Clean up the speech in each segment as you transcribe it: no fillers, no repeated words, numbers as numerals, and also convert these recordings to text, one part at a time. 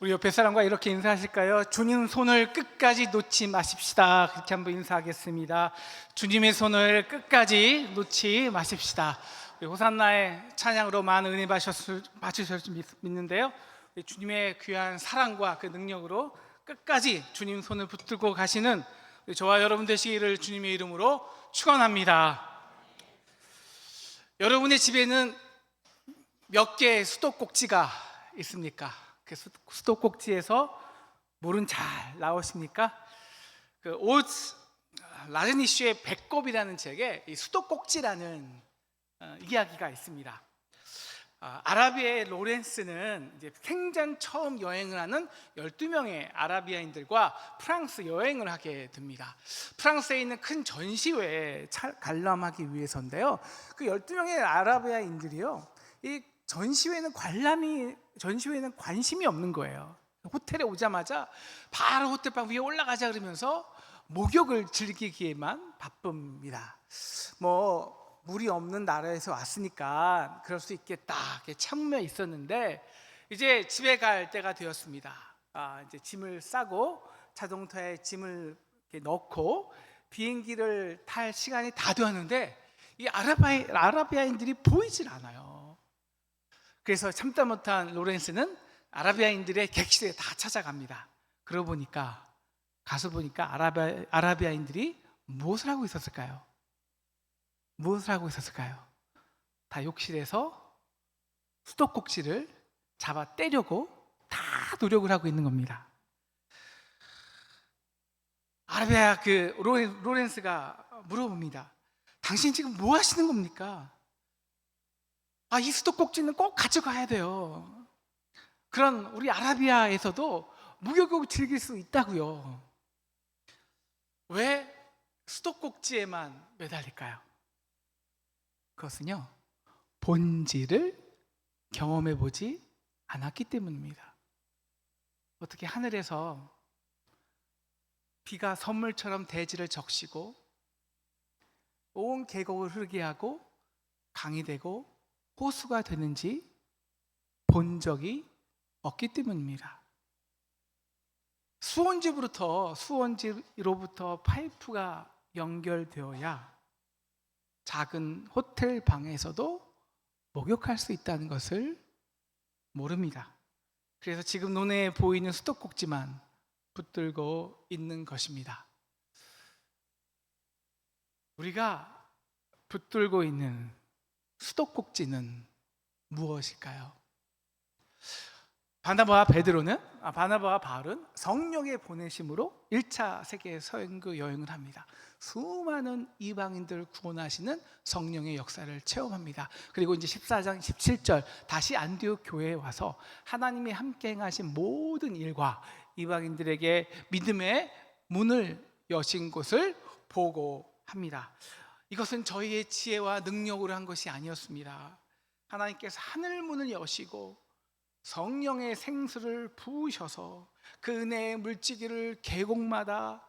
우리 옆에 사람과 이렇게 인사하실까요? 주님 손을 끝까지 놓지 마십시다. 그렇게 한번 인사하겠습니다. 주님의 손을 끝까지 놓지 마십시다. 우리 호산나의 찬양으로 많은 은혜 받으실 줄 믿는데요. 우리 주님의 귀한 사랑과 그 능력으로 끝까지 주님 손을 붙들고 가시는 저와 여러분 되시기를 주님의 이름으로 축원합니다. 여러분의 집에는 몇 개의 수도꼭지가 있습니까? 그 수도꼭지에서 물은 잘 나오십니까? 그 라르니슈의 배꼽이라는 책에 이 수도꼭지라는 이야기가 있습니다. 아라비아의 로렌스는 이제 생전 처음 여행을 하는 12명의 아라비아인들과 프랑스 여행을 하게 됩니다. 프랑스에 있는 큰 전시회에 관람하기 위해서인데요. 그 12명의 아라비아인들이요, 이 전시회에는 관심이 없는 거예요. 호텔에 오자마자 바로 호텔방 위에 올라가자 그러면서 목욕을 즐기기에만 바쁩니다. 물이 없는 나라에서 왔으니까 그럴 수 있겠다, 이렇게 참으며 있었는데 이제 집에 갈 때가 되었습니다. 이제 짐을 싸고 자동차에 짐을 이렇게 넣고 비행기를 탈 시간이 다 되었는데 이 아라비아인들이 보이질 않아요. 그래서 참다 못한 로렌스는 아라비아인들의 객실에 다 찾아갑니다. 그러고 보니까 아라비아인들이 무엇을 하고 있었을까요? 다 욕실에서 수도꼭지를 잡아 떼려고 다 노력을 하고 있는 겁니다. 아라비아 로렌스가 물어봅니다. 당신 지금 뭐 하시는 겁니까? 이 수도꼭지는 꼭 가져가야 돼요. 그런 우리 아라비아에서도 목욕을 즐길 수 있다고요. 왜 수도꼭지에만 매달릴까요? 그것은요, 본질을 경험해 보지 않았기 때문입니다. 어떻게 하늘에서 비가 선물처럼 대지를 적시고 온 계곡을 흐르게 하고 강이 되고 호수가 되는지 본 적이 없기 때문입니다. 수원지로부터 파이프가 연결되어야 작은 호텔 방에서도 목욕할 수 있다는 것을 모릅니다. 그래서 지금 눈에 보이는 수도꼭지만 붙들고 있는 것입니다. 우리가 붙들고 있는 수도꼭지는 무엇일까요? 바나바와 바울은 성령의 보내심으로 1차 세계 선교 여행을 합니다. 수많은 이방인들을 구원하시는 성령의 역사를 체험합니다. 그리고 이제 14장 17절 다시 안디옥 교회에 와서 하나님이 함께 행하신 모든 일과 이방인들에게 믿음의 문을 여신 것을 보고합니다. 이것은 저희의 지혜와 능력으로 한 것이 아니었습니다. 하나님께서 하늘 문을 여시고 성령의 생수를 부으셔서 그 은혜의 물지기를 계곡마다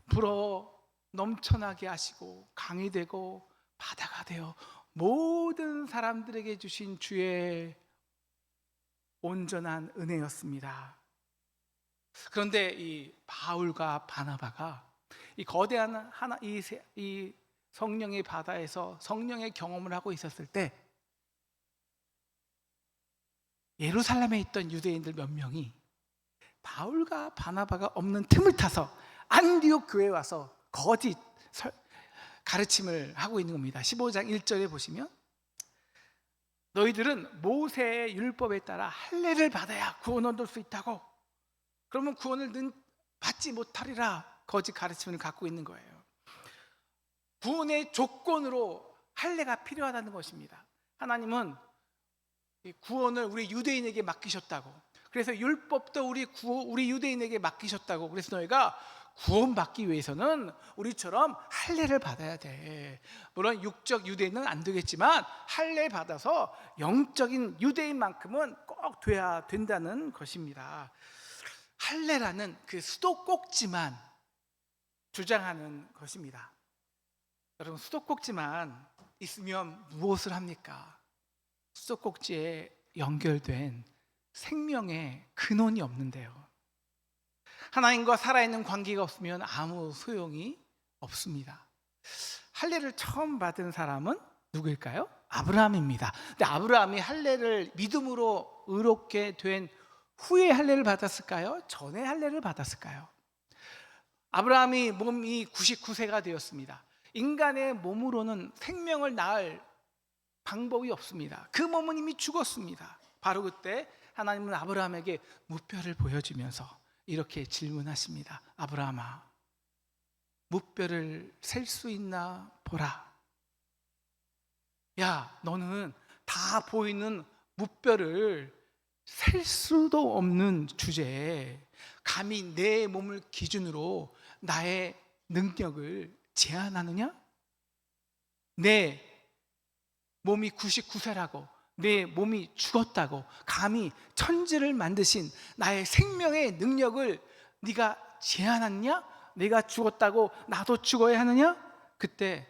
불어 넘쳐나게 하시고 강이 되고 바다가 되어 모든 사람들에게 주신 주의 온전한 은혜였습니다. 그런데 이 바울과 바나바가 이 거대한 이 성령의 바다에서 성령의 경험을 하고 있었을 때 예루살렘에 있던 유대인들 몇 명이 바울과 바나바가 없는 틈을 타서 안디옥 교회에 와서 거짓 가르침을 하고 있는 겁니다. 15장 1절에 보시면 너희들은 모세의 율법에 따라 할례를 받아야 구원을 얻을 수 있다고, 그러면 구원을 받지 못하리라, 거짓 가르침을 갖고 있는 거예요. 구원의 조건으로 할례가 필요하다는 것입니다. 하나님은 이 구원을 우리 유대인에게 맡기셨다고, 그래서 율법도 우리 유대인에게 맡기셨다고, 그래서 너희가 구원받기 위해서는 우리처럼 할례를 받아야 돼. 물론 육적 유대인은 안 되겠지만 할례 받아서 영적인 유대인만큼은 꼭 돼야 된다는 것입니다. 할례라는 그 수도꼭지만 주장하는 것입니다. 여러분, 수도꼭지만 있으면 무엇을 합니까? 수도꼭지에 연결된 생명의 근원이 없는데요. 하나님과 살아있는 관계가 없으면 아무 소용이 없습니다. 할례를 처음 받은 사람은 누구일까요? 아브라함입니다. 근데 아브라함이 할례를 믿음으로 의롭게 된 후에 할례를 받았을까요? 전에 할례를 받았을까요? 아브라함이 몸이 99세가 되었습니다. 인간의 몸으로는 생명을 낳을 방법이 없습니다. 그 몸은 이미 죽었습니다. 바로 그때 하나님은 아브라함에게 무뼈를 보여주면서 이렇게 질문하십니다. 아브라함아, 무뼈를 셀 수 있나 보라. 야, 너는 다 보이는 무뼈를 셀 수도 없는 주제에 감히 내 몸을 기준으로 나의 능력을 제한하느냐? 내 몸이 99세라고, 내 몸이 죽었다고 감히 천지를 만드신 나의 생명의 능력을 네가 제한하느냐? 내가 죽었다고 나도 죽어야 하느냐? 그때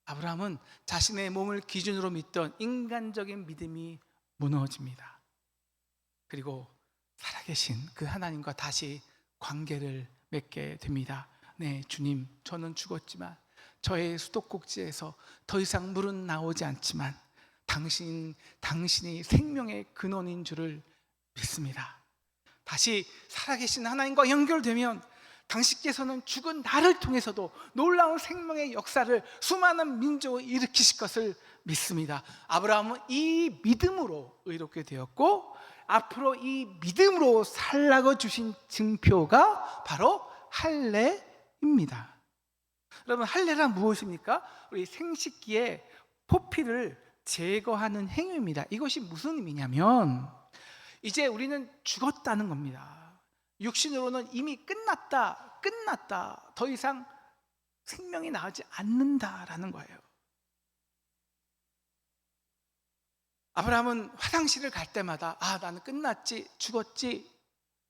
아브라함은 자신의 몸을 기준으로 믿던 인간적인 믿음이 무너집니다. 그리고 살아계신 그 하나님과 다시 관계를 맺게 됩니다. 네, 주님, 저는 죽었지만 저의 수도꼭지에서 더 이상 물은 나오지 않지만 당신이 생명의 근원인 줄을 믿습니다. 다시 살아계신 하나님과 연결되면 당신께서는 죽은 나를 통해서도 놀라운 생명의 역사를 수많은 민족을 일으키실 것을 믿습니다. 아브라함은 이 믿음으로 의롭게 되었고, 앞으로 이 믿음으로 살라고 주신 증표가 바로 할례입니다. 여러분, 할례란 무엇입니까? 우리 생식기의 포피를 제거하는 행위입니다. 이것이 무슨 의미냐면 이제 우리는 죽었다는 겁니다. 육신으로는 이미 끝났다. 더 이상 생명이 나오지 않는다라는 거예요. 아브라함은 화장실을 갈 때마다 나는 끝났지, 죽었지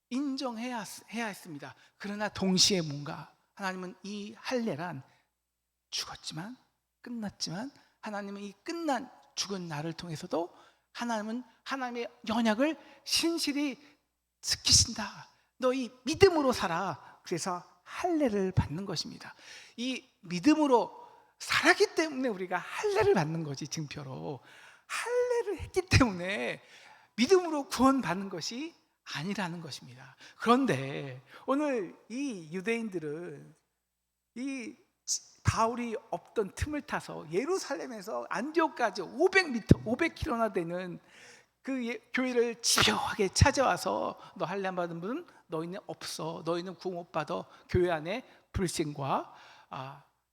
인정해야 했습니다. 그러나 동시에 뭔가 하나님은 이 할례란 죽었지만 끝났지만 하나님은 이 끝난 죽은 나를 통해서도 하나님은 하나님의 언약을 신실히 지키신다. 너희 믿음으로 살아. 그래서 할례를 받는 것입니다. 이 믿음으로 살았기 때문에 우리가 할례를 받는 거지. 증표로 할례를 했기 때문에 믿음으로 구원받는 것이 아니라는 것입니다. 그런데 오늘 이 유대인들은 이 바울이 없던 틈을 타서 예루살렘에서 안디옥까지 500m, 500km나 되는 그 교회를 집요하게 찾아와서 너 할례 안 받은 분은 너희는 없어. 너희는 구원 못 받아. 교회 안에 불신과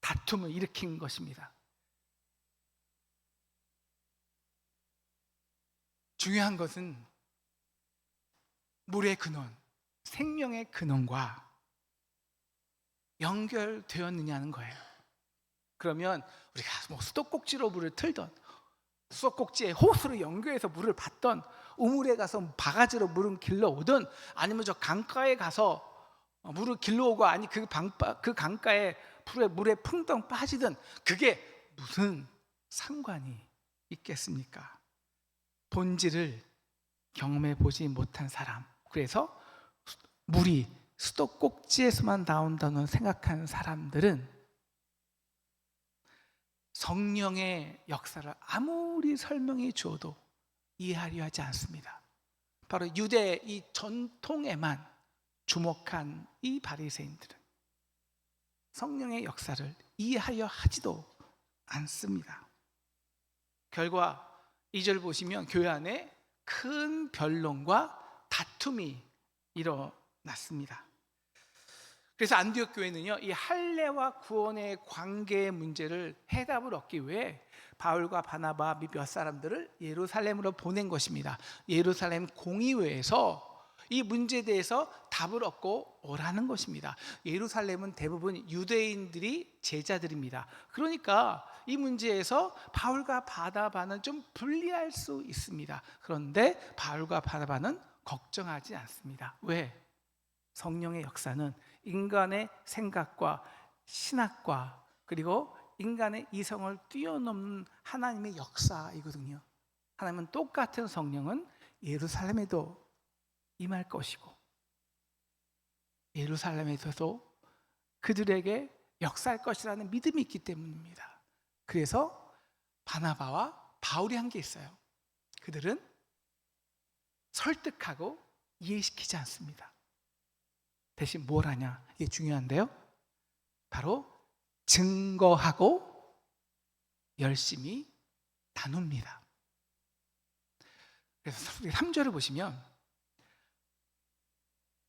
다툼을 일으킨 것입니다. 중요한 것은 물의 근원, 생명의 근원과 연결되었느냐는 거예요. 그러면 우리가 수도꼭지로 물을 틀던, 수도꼭지에 호수로 연결해서 물을 받던, 우물에 가서 바가지로 물을 길러오든, 아니면 저 강가에 가서 물을 길러오고, 아니 그 강가에 물에 풍덩 빠지든, 그게 무슨 상관이 있겠습니까? 본질을 경험해 보지 못한 사람, 그래서 물이 수도꼭지에서만 나온다는 생각하는 사람들은 성령의 역사를 아무리 설명해 주어도 이해하려 하지 않습니다. 바로 유대 이 전통에만 주목한 이 바리새인들은 성령의 역사를 이해하려 하지도 않습니다. 결과 2절 보시면 교회 안에 큰 변론과 다툼이 일어났습니다. 그래서 안디옥 교회는요, 이 할례와 구원의 관계의 문제를 해답을 얻기 위해 바울과 바나바 몇 사람들을 예루살렘으로 보낸 것입니다. 예루살렘 공의회에서 이 문제에 대해서 답을 얻고 오라는 것입니다. 예루살렘은 대부분 유대인들이 제자들입니다. 그러니까 이 문제에서 바울과 바나바는 좀 불리할 수 있습니다. 그런데 바울과 바나바는 걱정하지 않습니다. 왜? 성령의 역사는 인간의 생각과 신학과 그리고 인간의 이성을 뛰어넘는 하나님의 역사이거든요. 하나님은 똑같은 성령은 예루살렘에도 임할 것이고 예루살렘에서도 그들에게 역사할 것이라는 믿음이 있기 때문입니다. 그래서 바나바와 바울이 한 게 있어요. 그들은 설득하고 이해시키지 않습니다. 대신 뭘 하냐? 이게 중요한데요. 바로 증거하고 열심히 나눕니다. 그래서 3절을 보시면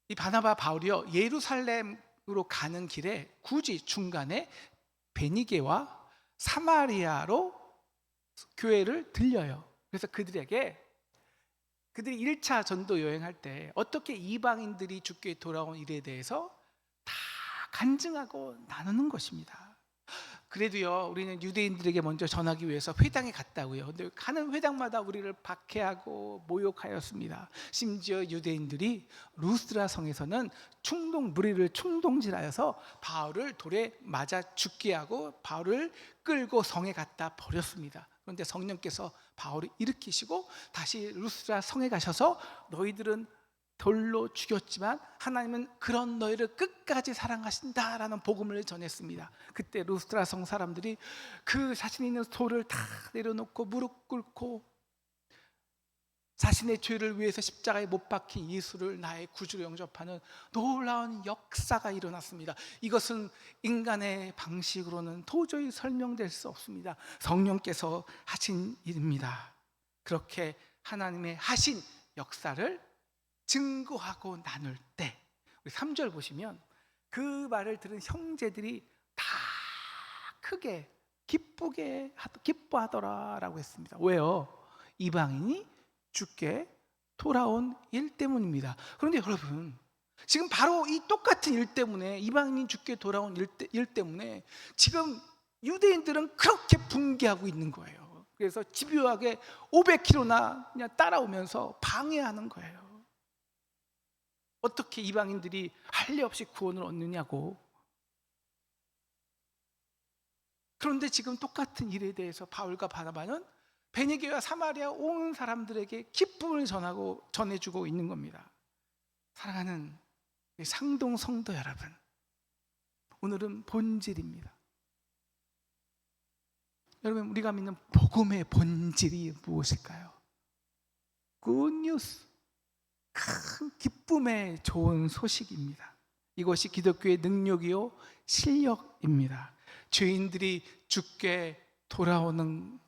이 바나바 바울이요, 예루살렘으로 가는 길에 굳이 중간에 베니게와 사마리아로 교회를 들려요. 그래서 그들이 1차 전도 여행할 때 어떻게 이방인들이 주께 돌아온 일에 대해서 다 간증하고 나누는 것입니다. 그래도요, 우리는 유대인들에게 먼저 전하기 위해서 회당에 갔다고요. 근데 가는 회당마다 우리를 박해하고 모욕하였습니다. 심지어 유대인들이 루스드라 성에서는 무리를 충동질하여서 바울을 돌에 맞아 죽게 하고 바울을 끌고 성에 갖다 버렸습니다. 그런데 성령께서 바울을 일으키시고 다시 루스드라 성에 가셔서 너희들은 돌로 죽였지만 하나님은 그런 너희를 끝까지 사랑하신다라는 복음을 전했습니다. 그때 루스드라 성 사람들이 그 자신 있는 돌을 다 내려놓고 무릎 꿇고 자신의 죄를 위해서 십자가에 못 박힌 예수를 나의 구주로 영접하는 놀라운 역사가 일어났습니다. 이것은 인간의 방식으로는 도저히 설명될 수 없습니다. 성령께서 하신 일입니다. 그렇게 하나님의 하신 역사를 증거하고 나눌 때, 우리 3절 보시면 그 말을 들은 형제들이 다 크게 기뻐하더라라고 했습니다. 왜요? 이방인이 주께 돌아온 일 때문입니다. 그런데 여러분, 지금 바로 이 똑같은 일 때문에, 이방인이 주께 돌아온 일 때문에 지금 유대인들은 그렇게 붕괴하고 있는 거예요. 그래서 집요하게 500km나 그냥 따라오면서 방해하는 거예요. 어떻게 이방인들이 할례 없이 구원을 얻느냐고. 그런데 지금 똑같은 일에 대해서 바울과 바나바는 베니게와 사마리아 온 사람들에게 기쁨을 전해주고 있는 겁니다. 사랑하는 상동 성도 여러분, 오늘은 본질입니다. 여러분, 우리가 믿는 복음의 본질이 무엇일까요? 굿뉴스, 큰 기쁨의 좋은 소식입니다. 이것이 기독교의 능력이요 실력입니다. 죄인들이 주께 돌아오는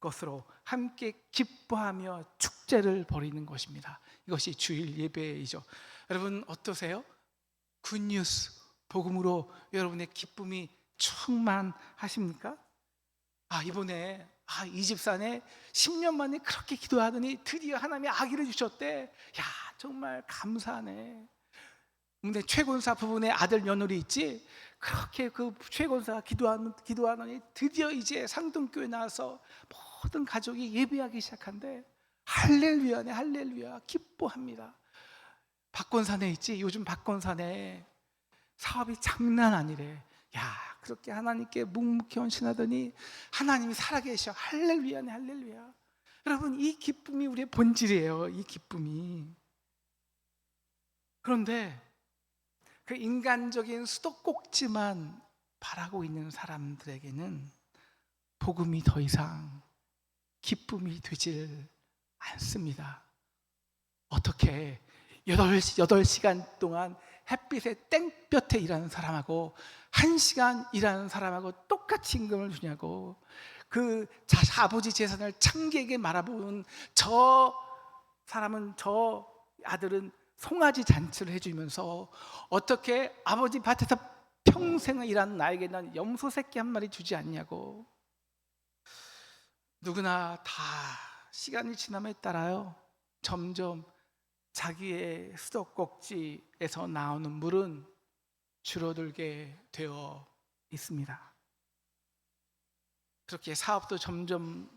것으로 함께 기뻐하며 축제를 벌이는 것입니다. 이것이 주일 예배이죠. 여러분 어떠세요? 굿뉴스, 복음으로 여러분의 기쁨이 충만하십니까? 이번에 이 집사네 10년 만에 그렇게 기도하더니 드디어 하나님이 아기를 주셨대. 야, 정말 감사하네. 근데 최권사 부분의 아들 며느리 있지? 그렇게 그 최권사가 기도하더니 드디어 이제 상동교회 나와서 모든 가족이 예배하기 시작한대. 할렐루야네, 할렐루야. 기뻐합니다. 박권사네 있지? 요즘 박권사네 사업이 장난 아니래. 야, 그렇게 하나님께 묵묵히 헌신하더니 하나님이 살아계셔. 할렐루야네, 할렐루야. 여러분, 이 기쁨이 우리의 본질이에요. 이 기쁨이. 그런데 그 인간적인 수도꼭지만 바라고 있는 사람들에게는 복음이 더 이상 기쁨이 되질 않습니다. 어떻게 8시간 동안 햇빛에 땡볕에 일하는 사람하고 1시간 일하는 사람하고 똑같이 임금을 주냐고. 그 아버지 재산을 창기에게 말아보는 저 아들은 송아지 잔치를 해주면서 어떻게 아버지 밭에서 평생을 일하는 나에게는 염소 새끼 한 마리 주지 않냐고. 누구나 다 시간이 지남에 따라요, 점점 자기의 수도꼭지에서 나오는 물은 줄어들게 되어 있습니다. 그렇게 사업도 점점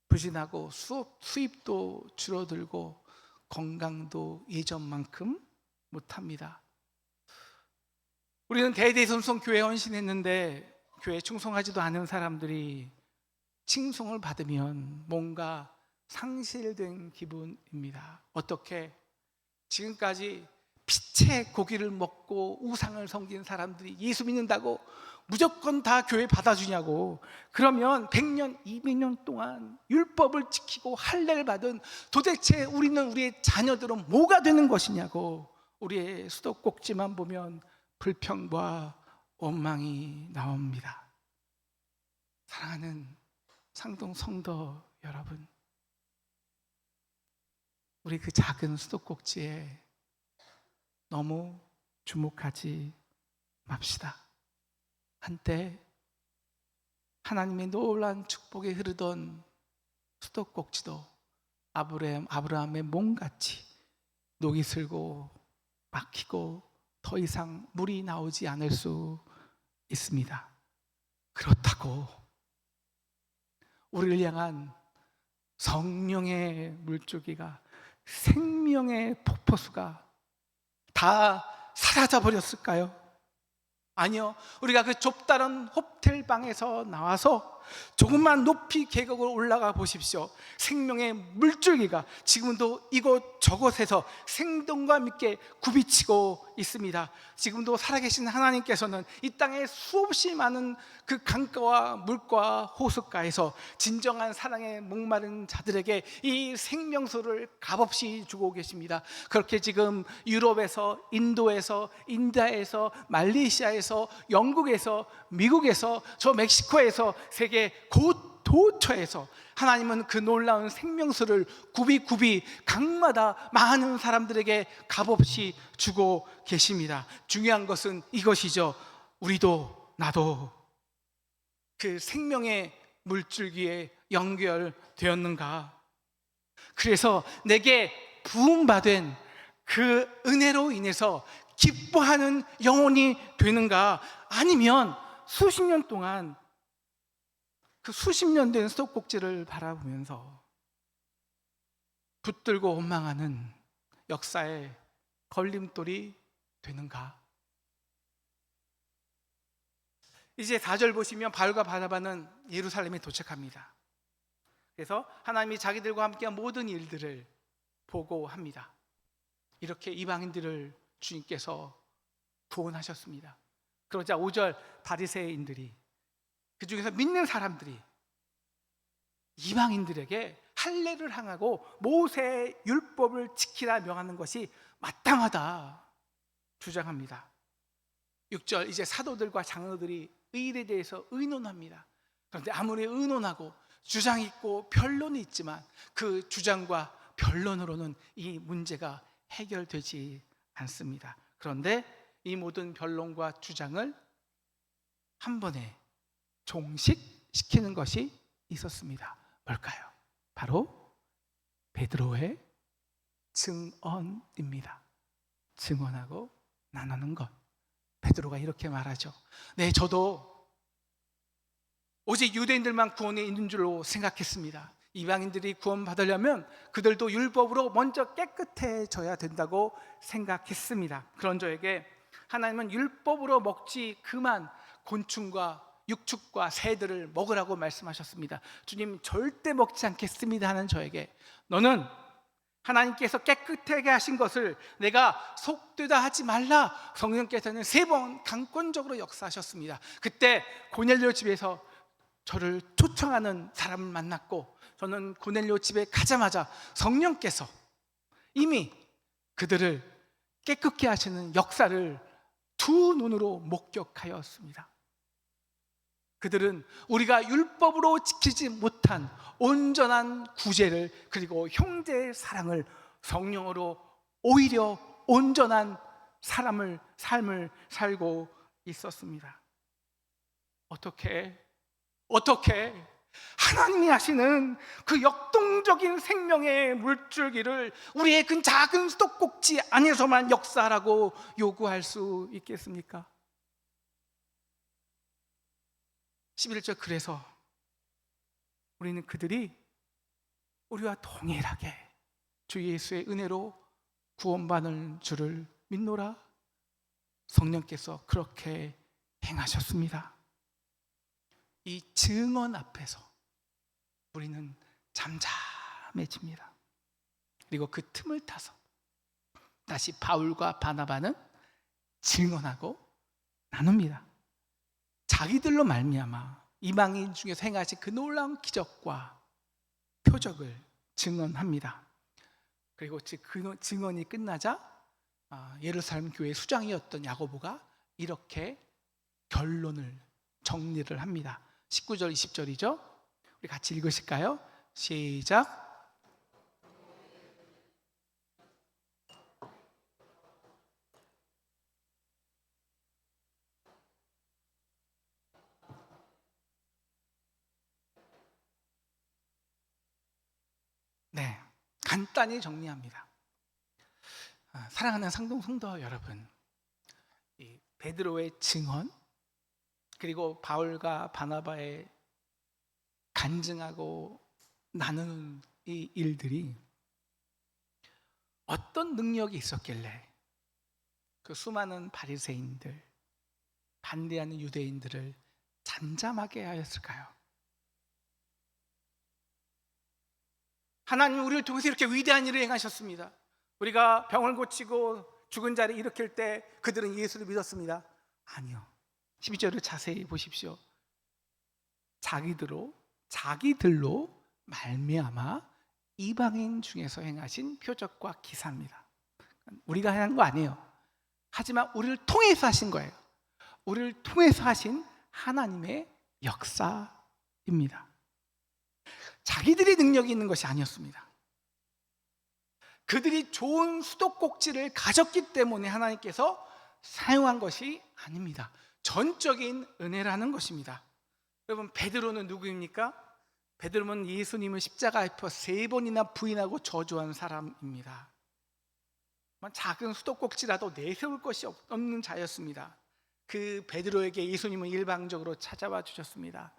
부진하고 수입도 줄어들고 건강도 예전만큼 못합니다. 우리는 대대손손 교회 헌신했는데 교회 충성하지도 않은 사람들이 칭송을 받으면 뭔가 상실된 기분입니다. 어떻게 지금까지 빛의 고기를 먹고 우상을 섬긴 사람들이 예수 믿는다고 무조건 다 교회 받아주냐고. 그러면 100년, 200년 동안 율법을 지키고 할례를 받은 도대체 우리는, 우리의 자녀들은 뭐가 되는 것이냐고. 우리의 수도꼭지만 보면 불평과 원망이 나옵니다. 사랑하는 상동 성도 여러분, 우리 그 작은 수도꼭지에 너무 주목하지 맙시다. 한때 하나님의 놀라운 축복이 흐르던 수도꼭지도 아브라함의 몸같이 녹이 슬고 막히고 더 이상 물이 나오지 않을 수 있습니다. 그렇다고 우리를 향한 성령의 물줄기가, 생명의 폭포수가 다 사라져 버렸을까요? 아니요. 우리가 그 좁다른 호텔 방에서 나와서 조금만 높이 계곡을 올라가 보십시오. 생명의 물줄기가 지금도 이곳 저곳에서 생동과 함께 굽이치고 있습니다. 지금도 살아계신 하나님께서는 이 땅에 수없이 많은 그 강가와 물과 호숫가에서 진정한 사랑에 목마른 자들에게 이 생명수를 값없이 주고 계십니다. 그렇게 지금 유럽에서, 인도에서, 인디아에서, 말레이시아에서, 영국에서, 미국에서, 저 멕시코에서, 세계 곳도처에서 하나님은 그 놀라운 생명수를 굽이 강마다 많은 사람들에게 값없이 주고 계십니다. 중요한 것은 이것이죠. 우리도 나도 그 생명의 물줄기에 연결되었는가? 그래서 내게 부음받은 그 은혜로 인해서 기뻐하는 영혼이 되는가? 아니면 수십 년 동안 그 수십 년 된 수도꼭지를 바라보면서 붙들고 원망하는 역사의 걸림돌이 되는가? 이제 4절 보시면 바울과 바나바는 예루살렘에 도착합니다. 그래서 하나님이 자기들과 함께한 모든 일들을 보고합니다. 이렇게 이방인들을 주님께서 구원하셨습니다. 그러자 5절 바리새인들이, 그 중에서 믿는 사람들이 이방인들에게 할례를 행하고 모세의 율법을 지키라 명하는 것이 마땅하다 주장합니다. 6절, 이제 사도들과 장로들이 이 일에 대해서 의논합니다. 그런데 아무리 의논하고 주장이 있고 변론이 있지만 그 주장과 변론으로는 이 문제가 해결되지 않습니다. 그런데 이 모든 변론과 주장을 한 번에 종식시키는 것이 있었습니다. 뭘까요? 바로 베드로의 증언입니다. 증언하고 나누는 것. 베드로가 이렇게 말하죠. 네, 저도 오직 유대인들만 구원에 있는 줄로 생각했습니다. 이방인들이 구원받으려면 그들도 율법으로 먼저 깨끗해져야 된다고 생각했습니다. 그런 저에게 하나님은 율법으로 먹지 그만 곤충과 육축과 새들을 먹으라고 말씀하셨습니다. 주님, 절대 먹지 않겠습니다 하는 저에게, 너는 하나님께서 깨끗하게 하신 것을 내가 속되다 하지 말라. 성령께서는 3번 강권적으로 역사하셨습니다. 그때 고넬료 집에서 저를 초청하는 사람을 만났고, 저는 고넬료 집에 가자마자 성령께서 이미 그들을 깨끗게 하시는 역사를 두 눈으로 목격하였습니다. 그들은 우리가 율법으로 지키지 못한 온전한 구제를, 그리고 형제의 사랑을 성령으로 오히려 온전한 삶을 살고 있었습니다. 어떻게 하나님이 하시는 그 역동적인 생명의 물줄기를 우리의 그 작은 수도꼭지 안에서만 역사하라고 요구할 수 있겠습니까? 11절, 그래서 우리는 그들이 우리와 동일하게 주 예수의 은혜로 구원받을 줄을 믿노라. 성령께서 그렇게 행하셨습니다. 이 증언 앞에서 우리는 맺힙니다. 그리고 그 틈을 타서 다시 바울과 바나바는 증언하고 나눕니다. 자기들로 말미암아 이방인 중에서 행하신 그 놀라운 기적과 표적을 증언합니다. 그리고 그 증언이 끝나자 예루살렘 교회 수장이었던 야고보가 이렇게 결론을 정리를 합니다. 19절 20절이죠. 우리 같이 읽으실까요? 시작. 네, 간단히 정리합니다. 사랑하는 상동 성도 여러분, 이 베드로의 증언 그리고 바울과 바나바의 간증하고 나누는 이 일들이 어떤 능력이 있었길래 그 수많은 바리새인들, 반대하는 유대인들을 잠잠하게 하였을까요? 하나님 우리를 통해서 이렇게 위대한 일을 행하셨습니다. 우리가 병을 고치고 죽은 자를 일으킬 때 그들은 예수를 믿었습니다. 아니요. 12절을 자세히 보십시오. 자기들로 말미암아 이방인 중에서 행하신 표적과 기사입니다. 우리가 한 거 아니에요. 하지만 우리를 통해서 하신 거예요. 우리를 통해서 하신 하나님의 역사입니다. 자기들이 능력이 있는 것이 아니었습니다. 그들이 좋은 수도꼭지를 가졌기 때문에 하나님께서 사용한 것이 아닙니다. 전적인 은혜라는 것입니다. 여러분, 베드로는 누구입니까? 베드로는 예수님을 십자가에서 3번이나 부인하고 저주한 사람입니다. 작은 수도꼭지라도 내세울 것이 없는 자였습니다. 그 베드로에게 예수님은 일방적으로 찾아와 주셨습니다.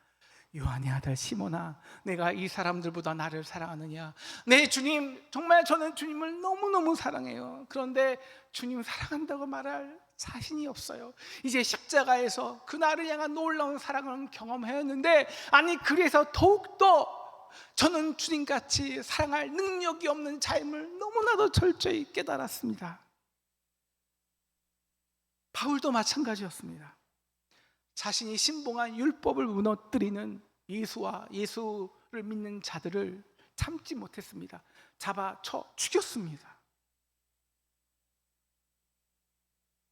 요한의 아들 시몬아, 내가 이 사람들보다 나를 사랑하느냐? 네 주님, 정말 저는 주님을 너무너무 사랑해요. 그런데 주님 사랑한다고 말할 자신이 없어요. 이제 십자가에서 그 나를 향한 놀라운 사랑을 경험하였는데, 아니 그래서 더욱더 저는 주님같이 사랑할 능력이 없는 자임을 너무나도 철저히 깨달았습니다. 바울도 마찬가지였습니다. 자신이 신봉한 율법을 무너뜨리는 예수와 예수를 믿는 자들을 참지 못했습니다. 잡아쳐 죽였습니다.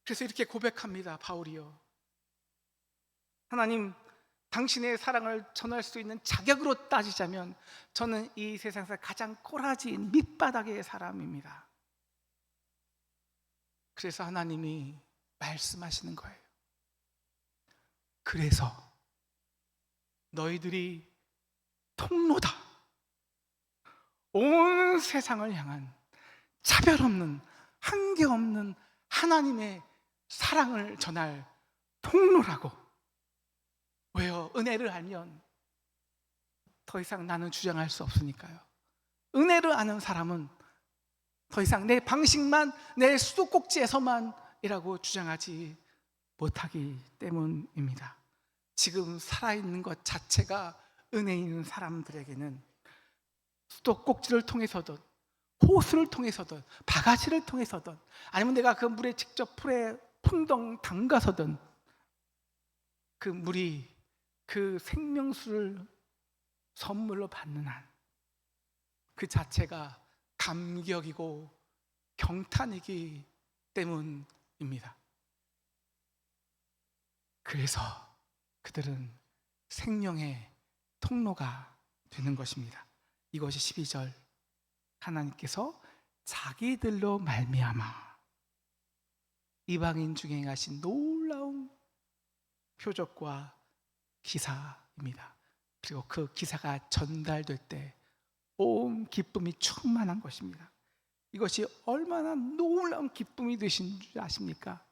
그래서 이렇게 고백합니다. 바울이요, 하나님, 당신의 사랑을 전할 수 있는 자격으로 따지자면 저는 이 세상에서 가장 꼬라지인 밑바닥의 사람입니다. 그래서 하나님이 말씀하시는 거예요. 그래서 너희들이 통로다. 온 세상을 향한 차별 없는, 한계 없는 하나님의 사랑을 전할 통로라고. 왜요? 은혜를 알면 더 이상 나는 주장할 수 없으니까요. 은혜를 아는 사람은 더 이상 내 방식만, 내 수도꼭지에서만이라고 주장하지 못하기 때문입니다. 지금 살아있는 것 자체가 은혜 있는 사람들에게는 수도꼭지를 통해서든 호수를 통해서든 바가지를 통해서든 아니면 내가 그 물에 직접 풀에 풍덩 담가서든 그 물이 그 생명수를 선물로 받는 한 그 자체가 감격이고 경탄이기 때문입니다. 그래서 그들은 생명의 통로가 되는 것입니다. 이것이 12절, 하나님께서 자기들로 말미암아 이방인 중에 행하신 놀라운 표적과 기사입니다. 그리고 그 기사가 전달될 때 온 기쁨이 충만한 것입니다. 이것이 얼마나 놀라운 기쁨이 되신 줄 아십니까?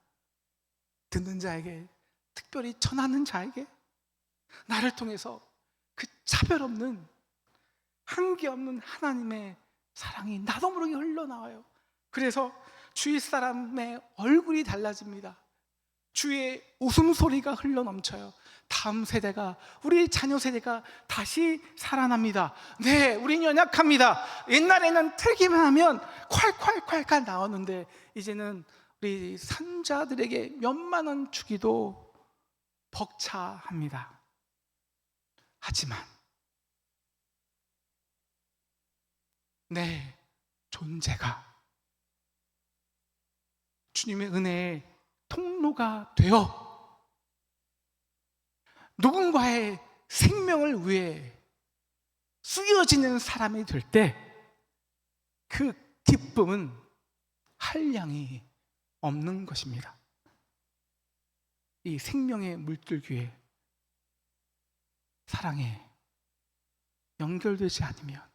듣는 자에게, 특별히 전하는 자에게 나를 통해서 그 차별 없는, 한계 없는 하나님의 사랑이 나도 모르게 흘러나와요. 그래서 주위 사람의 얼굴이 달라집니다. 주의 웃음소리가 흘러넘쳐요. 다음 세대가, 우리 자녀 세대가 다시 살아납니다. 네, 우린 연약합니다. 옛날에는 틀기만 하면 콸콸콸콸 나오는데 이제는 우리 산자들에게 몇만 원 주기도 벅차합니다. 하지만 내 존재가 주님의 은혜의 통로가 되어 누군가의 생명을 위해 쓰여지는 사람이 될 때 그 기쁨은 한량이 없는 것입니다. 이 생명의 물줄기에 사랑에 연결되지 않으면,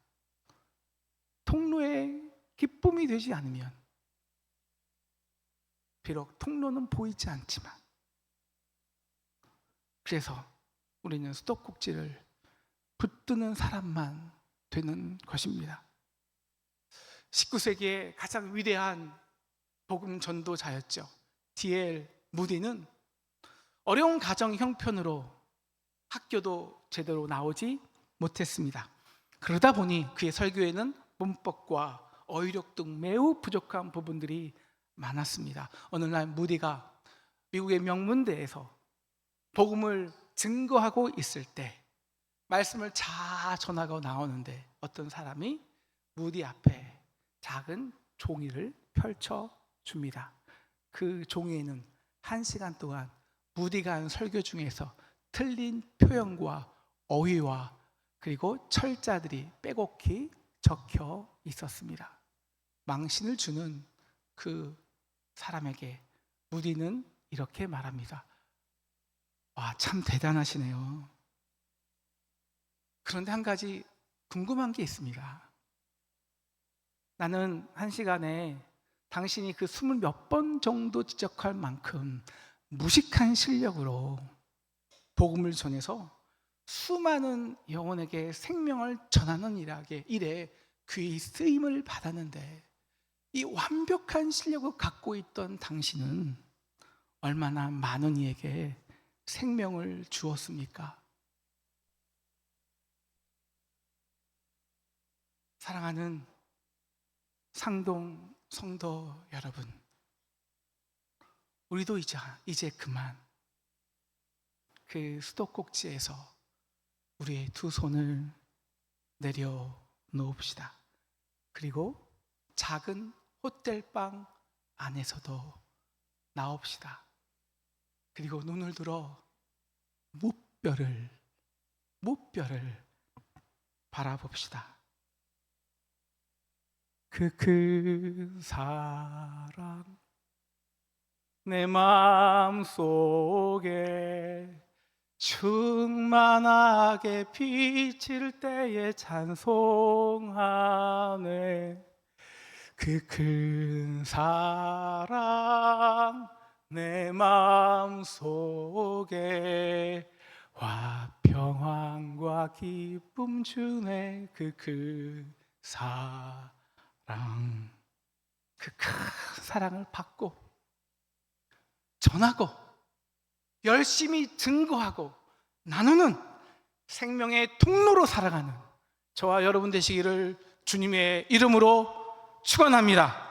통로에 기쁨이 되지 않으면, 비록 통로는 보이지 않지만, 그래서 우리는 수도꼭지를 붙드는 사람만 되는 것입니다. 19세기의 가장 위대한 복음 전도자였죠. D.L. 무디는 어려운 가정 형편으로 학교도 제대로 나오지 못했습니다. 그러다 보니 그의 설교에는 문법과 어휘력 등 매우 부족한 부분들이 많았습니다. 어느 날 무디가 미국의 명문대에서 복음을 증거하고 있을 때 말씀을 잘 전하고 나오는데 어떤 사람이 무디 앞에 작은 종이를 펼쳐줍니다. 그 종이에는 1시간 동안 무디가 한 설교 중에서 틀린 표현과 어휘와 그리고 철자들이 빼곡히 적혀 있었습니다. 망신을 주는 그 사람에게 무디는 이렇게 말합니다. 와, 참 대단하시네요. 그런데 한 가지 궁금한 게 있습니다. 나는 1시간에 당신이 그 20몇 번 정도 지적할 만큼 무식한 실력으로 복음을 전해서 수많은 영혼에게 생명을 전하는 일에 귀히 쓰임을 받았는데, 이 완벽한 실력을 갖고 있던 당신은 얼마나 많은 이에게 생명을 주었습니까? 사랑하는 상동 성도 여러분, 우리도 이제 그만 그 수도꼭지에서 우리의 두 손을 내려놓읍시다. 그리고 작은 호텔방 안에서도 나옵시다. 그리고 눈을 들어 무뼈를 바라봅시다. 그 사랑 내 마음속에 충만하게 비칠 때에 찬송하네. 그 큰 사랑 내 마음속에 평안과 기쁨 주네. 그 큰 사랑, 그 큰 사랑을 받고 전하고 열심히 증거하고 나누는 생명의 통로로 살아가는 저와 여러분 되시기를 주님의 이름으로 축원합니다.